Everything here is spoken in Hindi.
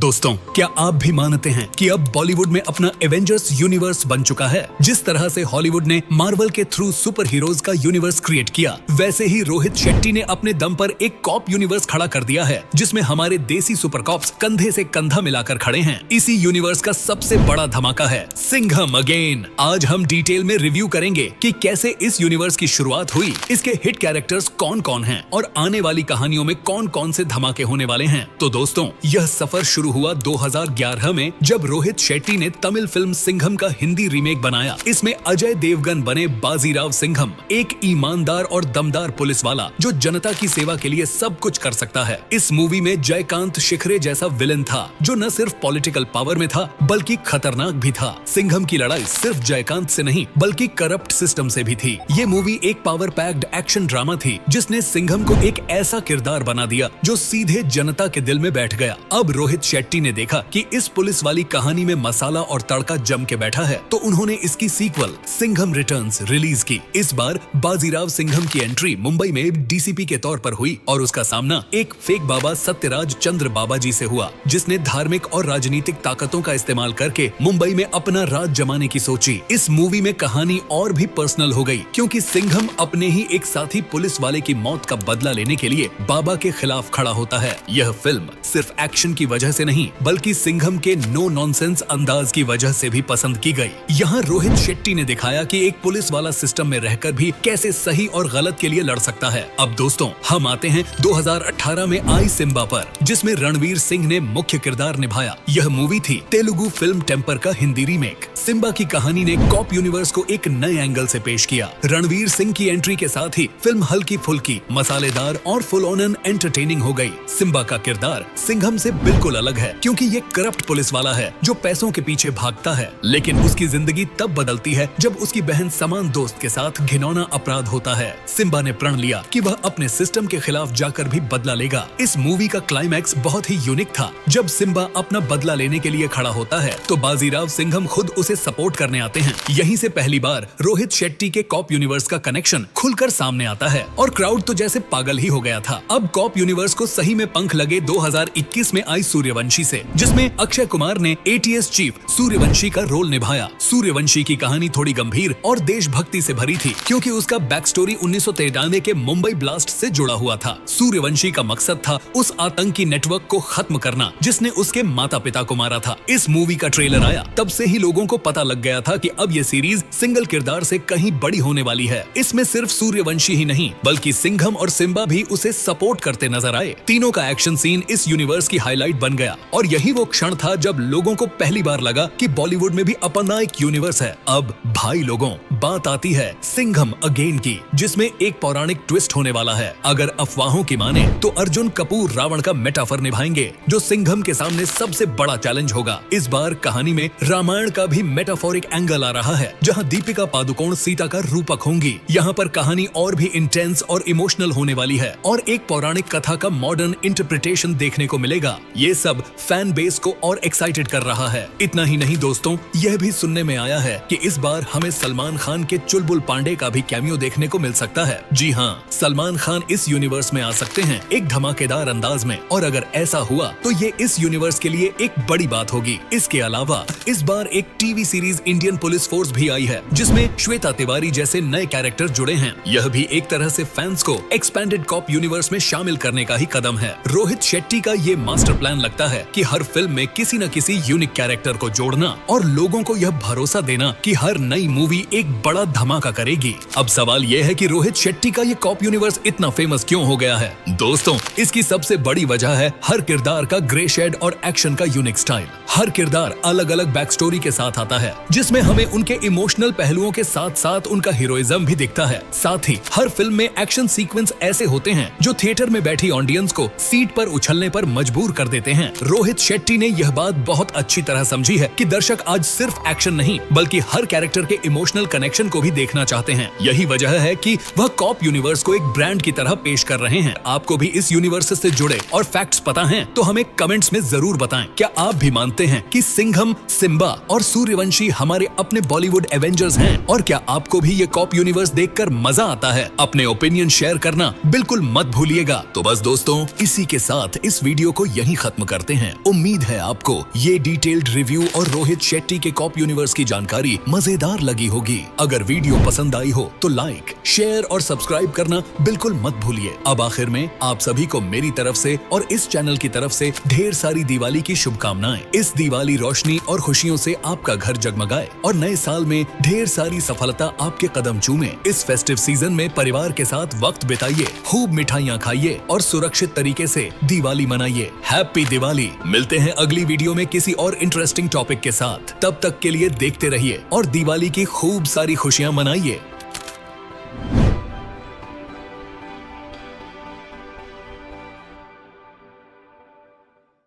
दोस्तों, क्या आप भी मानते हैं कि अब बॉलीवुड में अपना एवेंजर्स यूनिवर्स बन चुका है? जिस तरह से हॉलीवुड ने मार्वल के थ्रू सुपर हीरोज का यूनिवर्स क्रिएट किया, वैसे ही रोहित शेट्टी ने अपने दम पर एक कॉप यूनिवर्स खड़ा कर दिया है, जिसमें हमारे देसी सुपर कॉप्स कंधे से कंधा मिलाकर खड़े हैं। इसी यूनिवर्स का सबसे बड़ा धमाका है सिंघम अगेन। आज हम डिटेल में रिव्यू करेंगे कि कैसे इस यूनिवर्स की शुरुआत हुई, इसके हिट कैरेक्टर्स कौन कौन हैं और आने वाली कहानियों में कौन कौन से धमाके होने वाले हैं। तो दोस्तों, यह सफर शुरू हुआ 2011 में, जब रोहित शेट्टी ने तमिल फिल्म सिंघम का हिंदी रीमेक बनाया। इसमें अजय देवगन बने बाजीराव सिंघम, एक ईमानदार और दमदार पुलिस वाला जो जनता की सेवा के लिए सब कुछ कर सकता है। इस मूवी में जयकांत शिखरे जैसा विलन था, जो न सिर्फ पॉलिटिकल पावर में था बल्कि खतरनाक भी था। सिंघम की लड़ाई सिर्फ जयकांत से नहीं बल्कि करप्ट सिस्टम से भी थी। ये मूवी एक पावर पैक्ड एक्शन ड्रामा थी, जिसने सिंघम को एक ऐसा किरदार बना दिया जो सीधे जनता के दिल में बैठ गया। अब रोहित शेट्टी ने देखा कि इस पुलिस वाली कहानी में मसाला और तड़का जम के बैठा है, तो उन्होंने इसकी सीक्वल सिंघम रिटर्न्स रिलीज की। इस बार बाजीराव सिंघम की एंट्री मुंबई में डीसीपी के तौर पर हुई और उसका सामना एक फेक बाबा सत्यराज चंद्र बाबा जी से हुआ, जिसने धार्मिक और राजनीतिक ताकतों का इस्तेमाल करके मुंबई में अपना राज जमाने की सोची। इस मूवी में कहानी और भी पर्सनल हो गई, क्योंकि सिंघम अपने ही एक साथी पुलिस वाले की मौत का बदला लेने के लिए बाबा के खिलाफ खड़ा होता है। यह फिल्म सिर्फ एक्शन की वजह से नहीं बल्कि सिंघम के नो नॉनसेंस अंदाज की वजह से भी पसंद की गई। यहाँ रोहित शेट्टी ने दिखाया कि एक पुलिस वाला सिस्टम में रहकर भी कैसे सही और गलत के लिए लड़ सकता है। अब दोस्तों, हम आते हैं 2018 में आई सिम्बा पर, जिसमें रणवीर सिंह ने मुख्य किरदार निभाया। यह मूवी थी तेलुगु फिल्म टेम्पर का हिंदी रीमेक। सिम्बा की कहानी ने कॉप यूनिवर्स को एक नए एंगल से पेश किया। रणवीर सिंह की एंट्री के साथ ही फिल्म हल्की फुल्की, मसालेदार और फुल ऑन एन एंटरटेनिंग हो गई। सिम्बा का किरदार सिंघम से बिल्कुल अलग है, क्योंकि ये करप्ट पुलिस वाला है जो पैसों के पीछे भागता है, लेकिन उसकी जिंदगी तब बदलती है जब उसकी बहन समान दोस्त के साथ घिनौना अपराध होता है। सिम्बा ने प्रण लिया कि वह अपने सिस्टम के खिलाफ जाकर भी बदला लेगा। इस मूवी का क्लाइमैक्स बहुत ही यूनिक था। जब सिम्बा अपना बदला लेने के लिए खड़ा होता है, तो बाजीराव सिंघम खुद उसे सपोर्ट करने आते हैं। यहीं से पहली बार रोहित शेट्टी के कॉप यूनिवर्स का कनेक्शन खुलकर सामने आता है और क्राउड तो जैसे पागल ही हो गया था। अब कॉप यूनिवर्स को सही में पंख लगे 2021 में आई सूर्यवंशी से, जिसमें अक्षय कुमार ने एटीएस चीफ सूर्यवंशी का रोल निभाया। सूर्यवंशी की कहानी थोड़ी गंभीर और देशभक्ति से भरी थी, क्योंकि उसका बैक स्टोरी 1993 के मुंबई ब्लास्ट से जुड़ा हुआ था। सूर्यवंशी का मकसद था उस आतंकी नेटवर्क को खत्म करना जिसने उसके माता पिता को मारा था। इस मूवी का ट्रेलर आया, तब से ही लोगों को पता लग गया था कि अब ये सीरीज सिंगल किरदार से कहीं बड़ी होने वाली है। इसमें सिर्फ सूर्यवंशी ही नहीं बल्कि सिंघम और सिम्बा भी उसे सपोर्ट करते नजर आए। तीनों का एक्शन सीन इस यूनिवर्स की हाईलाइट बन गया, और यही वो क्षण था जब लोगों को पहली बार लगा कि बॉलीवुड में भी अपना एक यूनिवर्स है। अब भाई लोगों, बात आती है सिंघम अगेन की, जिसमें एक पौराणिक ट्विस्ट होने वाला है। अगर अफवाहों की माने तो अर्जुन कपूर रावण का मेटाफर निभाएंगे, जो सिंघम के सामने सबसे बड़ा चैलेंज होगा। इस बार कहानी में रामायण का भी मेटाफोरिक एंगल आ रहा है, जहां दीपिका पादुकोण सीता का रूपक होंगी। यहाँ पर कहानी और भी इंटेंस और इमोशनल होने वाली है, और एक पौराणिक कथा का मॉडर्न इंटरप्रिटेशन देखने को मिलेगा। ये सब फैन बेस को और एक्साइटेड कर रहा है। इतना ही नहीं दोस्तों, यह भी सुनने में आया है कि इस बार हमें सलमान खान के चुलबुल पांडे का भी कैमियो देखने को मिल सकता है। जी हाँ, सलमान खान इस यूनिवर्स में आ सकते हैं एक धमाकेदार अंदाज में, और अगर ऐसा हुआ तो ये इस यूनिवर्स के लिए एक बड़ी बात होगी। इसके अलावा इस बार एक TV series Indian police force भी आई है, जिसमें श्वेता तिवारी जैसे नए कैरेक्टर जुड़े हैं। यह भी एक तरह से फैंस को एक्सपेंडेड कॉप यूनिवर्स में शामिल करने का ही कदम है। रोहित शेट्टी का ये मास्टर प्लान लगता है कि हर फिल्म में किसी न किसी यूनिक कैरेक्टर को जोड़ना और लोगों को यह भरोसा देना कि हर नई मूवी एक बड़ा धमाका करेगी। अब सवाल यह है कि रोहित शेट्टी का ये कॉप यूनिवर्स इतना फेमस क्यों हो गया है? दोस्तों, इसकी सबसे बड़ी वजह है हर किरदार का ग्रे शेड और एक्शन का यूनिक स्टाइल। हर किरदार अलग अलग बैक स्टोरी के साथ आता है, जिसमें हमें उनके इमोशनल पहलुओं के साथ साथ उनका हीरोइज्म भी दिखता है। साथ ही हर फिल्म में एक्शन सीक्वेंस ऐसे होते हैं जो थिएटर में बैठी ऑडियंस को सीट पर उछलने पर मजबूर कर देते हैं। रोहित शेट्टी ने यह बात बहुत अच्छी तरह समझी है कि दर्शक आज सिर्फ एक्शन नहीं बल्कि हर कैरेक्टर के इमोशनल कनेक्शन को भी देखना चाहते हैं। यही वजह है कि वह कॉप यूनिवर्स को एक ब्रांड की तरह पेश कर रहे हैं। आपको भी इस यूनिवर्स से जुड़े और फैक्ट्स पता हैं तो हमें कमेंट्स में जरूर बताएं। क्या आप भी मानते हैं कि सिंघम, सिम्बा और सूर्यवंशी हमारे अपने बॉलीवुड एवेंजर्स हैं? और क्या आपको भी ये कॉप यूनिवर्स देखकर मजा आता है? अपने ओपिनियन शेयर करना बिल्कुल मत भूलिएगा। तो बस दोस्तों, इसी के साथ इस वीडियो को यहीं खत्म करते हैं। हैं। उम्मीद है आपको ये डिटेल्ड रिव्यू और रोहित शेट्टी के कॉप यूनिवर्स की जानकारी मजेदार लगी होगी। अगर वीडियो पसंद आई हो तो लाइक, शेयर और सब्सक्राइब करना बिल्कुल मत भूलिए। अब आखिर में आप सभी को मेरी तरफ से और इस चैनल की तरफ से ढेर सारी दिवाली की शुभकामनाएं। इस दिवाली रोशनी और खुशियों से आपका घर जगमगाए और नए साल में ढेर सारी सफलता आपके कदम चूमे। इस फेस्टिव सीजन में परिवार के साथ वक्त बिताइए, खूब मिठाइयाँ खाइए और सुरक्षित तरीके से दिवाली मनाइए। हैप्पी दिवाली। मिलते हैं अगली वीडियो में किसी और इंटरेस्टिंग टॉपिक के साथ। तब तक के लिए देखते रहिए और दिवाली की खूब सारी खुशियाँ मनाइए।